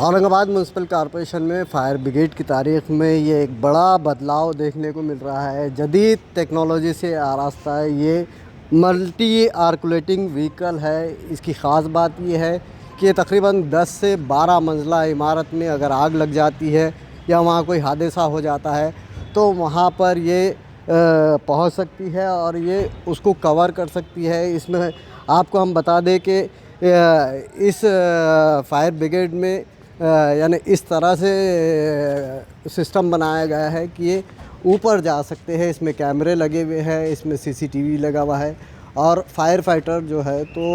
Aurangabad municipal corporation में fire brigade की तारीख में ये एक बड़ा बदलाव देखने को मिल रहा है। जदीद टेक्नोलॉजी से आरास्ता है। ये मल्टी आर्कुलेटिंग व्हीकल है। इसकी ख़ास बात ये है कि तकरीबन 10 से 12 मंजिला इमारत में अगर आग लग जाती है या वहाँ कोई हादसा हो जाता है तो वहाँ पर ये पहुँच सकती है और ये उसको कवर कर सकती है। इसमें आपको हम बता दें कि इस फायर ब्रिगेड में यानी इस तरह से सिस्टम बनाया गया है कि ये ऊपर जा सकते हैं। इसमें कैमरे लगे हुए हैं, इसमें सीसीटीवी लगा हुआ है और फायर फाइटर जो है तो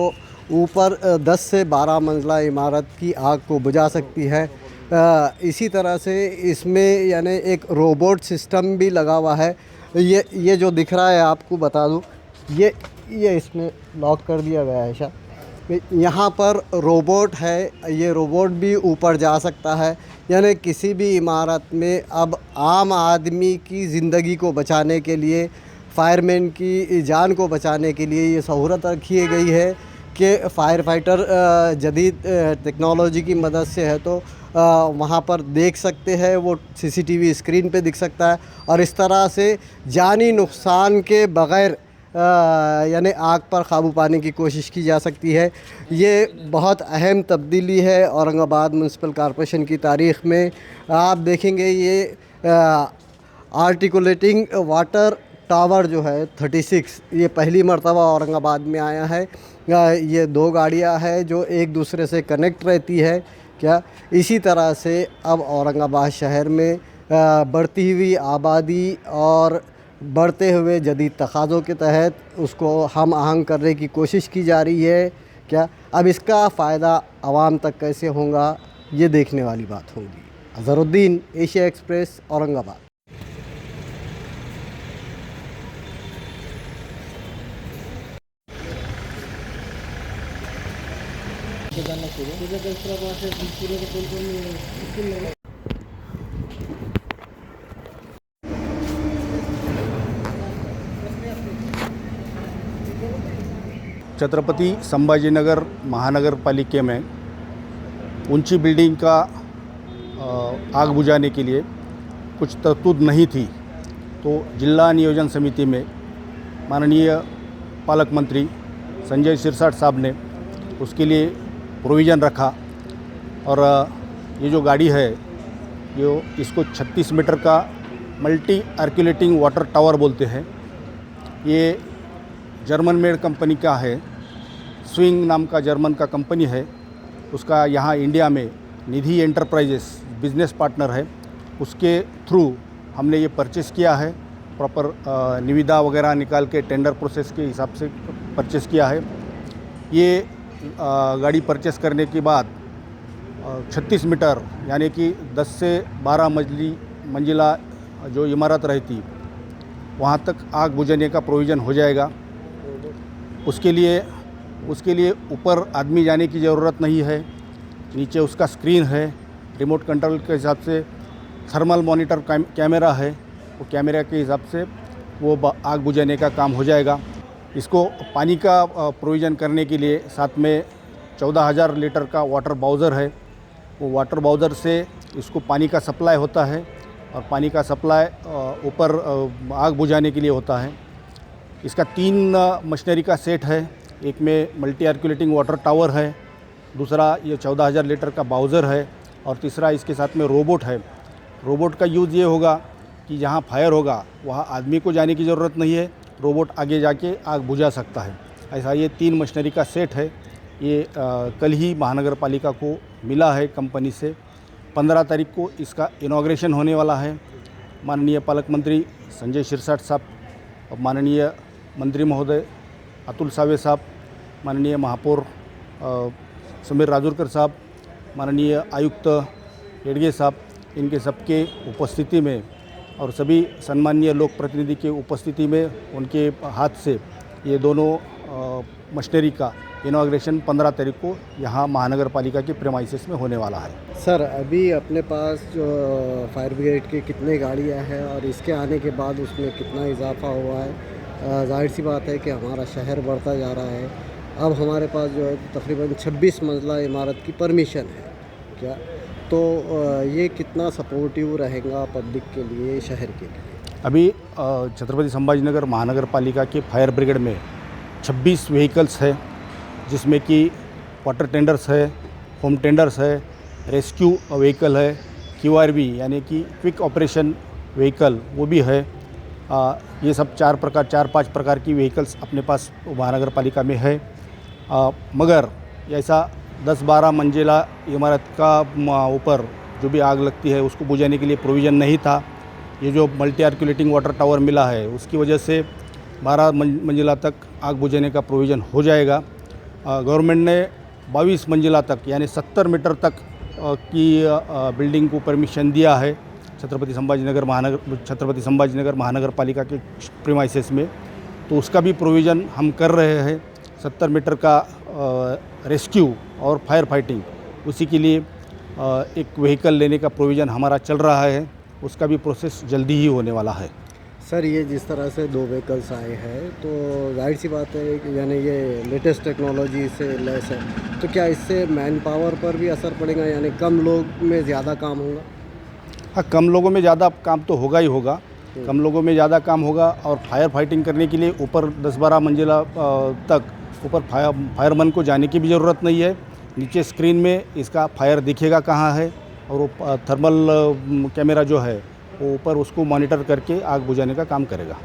ऊपर 10 से 12 मंजिला इमारत की आग को बुझा सकती है। इसी तरह से इसमें यानी एक रोबोट सिस्टम भी लगा हुआ है। ये जो दिख रहा है आपको बता दूं, ये इसमें लॉक कर दिया गया है। शायद यहाँ पर रोबोट है, ये रोबोट भी ऊपर जा सकता है। यानी किसी भी इमारत में अब आम आदमी की ज़िंदगी को बचाने के लिए, फायरमैन की जान को बचाने के लिए ये सहूलत रखी गई है कि फायर फाइटर जदीद टेक्नोलॉजी की मदद से है तो वहाँ पर देख सकते हैं, वो सीसीटीवी स्क्रीन पे दिख सकता है और इस तरह से जानी नुकसान के बग़ैर यानी आग पर काबू पाने की कोशिश की जा सकती है। ये बहुत अहम तब्दीली है औरंगाबाद म्यूनसिपल कॉरपोरेशन की तारीख़ में। आप देखेंगे ये आर्टिकुलेटिंग वाटर टावर जो है 36, ये पहली मर्तबा औरंगाबाद में आया है। ये 2 गाड़ियाँ हैं जो एक दूसरे से कनेक्ट रहती है। क्या इसी तरह से अब औरंगाबाद शहर में बढ़ती हुई आबादी और बढ़ते हुए जदीद तकाज़ों के तहत उसको हम आहंग करने की कोशिश की जा रही है। क्या अब इसका फ़ायदा आवाम तक कैसे होगा, ये देखने वाली बात होगी। Azharuddin, Asia Express, Aurangabad. छत्रपति संभाजीनगर महानगर पालिका में ऊंची बिल्डिंग का आग बुझाने के लिए कुछ तरतूद नहीं थी, तो जिला नियोजन समिति में माननीय पालक मंत्री संजय सिरसाट साहब ने उसके लिए प्रोविज़न रखा और ये जो गाड़ी है ये इसको 36 मीटर का मल्टी आर्कुलेटिंग वाटर टावर बोलते हैं। ये जर्मन मेड कंपनी का है, स्विंग नाम का जर्मन का कंपनी है। उसका यहाँ इंडिया में निधि एंटरप्राइजेस बिजनेस पार्टनर है, उसके थ्रू हमने ये परचेस किया है। प्रॉपर निविदा वगैरह निकाल के टेंडर प्रोसेस के हिसाब से परचेस किया है। ये गाड़ी परचेस करने के बाद 36 मीटर यानी कि 10 से 12 मंजिला जो इमारत रहती वहाँ तक आग बुझाने का प्रोविज़न हो जाएगा। उसके लिए ऊपर आदमी जाने की ज़रूरत नहीं है। नीचे उसका स्क्रीन है, रिमोट कंट्रोल के हिसाब से थर्मल मॉनिटर कैमरा है, वो कैमरा के हिसाब से वो आग बुझाने का काम हो जाएगा। इसको पानी का प्रोविज़न करने के लिए साथ में 14,000 लीटर का वाटर बाउज़र है। वो वाटर बाउज़र से इसको पानी का सप्लाई होता है और पानी का सप्लाई ऊपर आग बुझाने के लिए होता है। इसका 3 मशीनरी का सेट है। एक में मल्टी आर्कुलेटिंग वाटर टावर है, दूसरा ये 14,000 लीटर का बाउज़र है और तीसरा इसके साथ में रोबोट है। रोबोट का यूज़ ये होगा कि जहाँ फायर होगा वहाँ आदमी को जाने की ज़रूरत नहीं है, रोबोट आगे जाके आग बुझा सकता है। ऐसा ये 3 मशीनरी का सेट है। ये कल ही महानगर पालिका को मिला है कंपनी से। 15 तारीख को इसका इनॉग्रेशन होने वाला है। माननीय पालक मंत्री संजय सिरसाट साहब और माननीय मंत्री महोदय अतुल सावे साहब, माननीय महापौर समीर राजूरकर साहब, माननीय आयुक्त येडगे साहब, इनके सबके उपस्थिति में और सभी सम्मानीय लोक प्रतिनिधि के उपस्थिति में उनके हाथ से ये दोनों मशीनरी का इनॉग्रेशन 15 तारीख को यहाँ महानगर पालिका के प्रेमाइसेस में होने वाला है। सर, अभी अपने पास जो फायर ब्रिगेड की कितने गाड़ियाँ हैं और इसके आने के बाद उसमें कितना इजाफा हुआ है? जाहिर सी बात है कि हमारा शहर बढ़ता जा रहा है। अब हमारे पास जो है तकरीबन 26 मंजिला इमारत की परमिशन है। क्या तो ये कितना सपोर्टिव रहेगा पब्लिक के लिए, शहर के लिए? अभी छत्रपति संभाजीनगर महानगर पालिका के फायर ब्रिगेड में 26 व्हीकल्स है, जिसमें कि वाटर टेंडर्स है, होम टेंडर्स है, रेस्क्यू व्हीकल है, QRV यानी कि क्विक ऑपरेशन व्हीकल वो भी है। ये सब 4-5 प्रकार की व्हीकल्स अपने पास महानगर पालिका में है। मगर ऐसा 10-12 मंजिला इमारत का ऊपर जो भी आग लगती है उसको बुझाने के लिए प्रोविज़न नहीं था। ये जो मल्टी आर्कुलेटिंग वाटर टावर मिला है उसकी वजह से 12 मंजिला तक आग बुझाने का प्रोविज़न हो जाएगा। गवर्नमेंट ने 22 मंजिला तक यानी 70 मीटर तक की बिल्डिंग को परमिशन दिया है छत्रपति संभाजीनगर महानगर पालिका के प्रीमाइसेस में। तो उसका भी प्रोविज़न हम कर रहे हैं। 70 मीटर का रेस्क्यू और फायर फाइटिंग, उसी के लिए एक व्हीकल लेने का प्रोविज़न हमारा चल रहा है। उसका भी प्रोसेस जल्दी ही होने वाला है। सर, ये जिस तरह से 2 व्हीकल्स आए हैं तो जाहिर सी बात है कि यानी ये लेटेस्ट टेक्नोलॉजी से लैस है, तो क्या इससे मैन पावर पर भी असर पड़ेगा, यानी कम लोग में ज़्यादा काम होगा? हाँ, कम लोगों में ज़्यादा काम तो होगा ही होगा। कम लोगों में ज़्यादा काम होगा और फायर फाइटिंग करने के लिए ऊपर 10-12 मंजिला तक ऊपर फायरमैन को जाने की भी ज़रूरत नहीं है। नीचे स्क्रीन में इसका फायर दिखेगा कहाँ है और वो थर्मल कैमरा जो है वो ऊपर उसको मॉनिटर करके आग बुझाने का काम करेगा।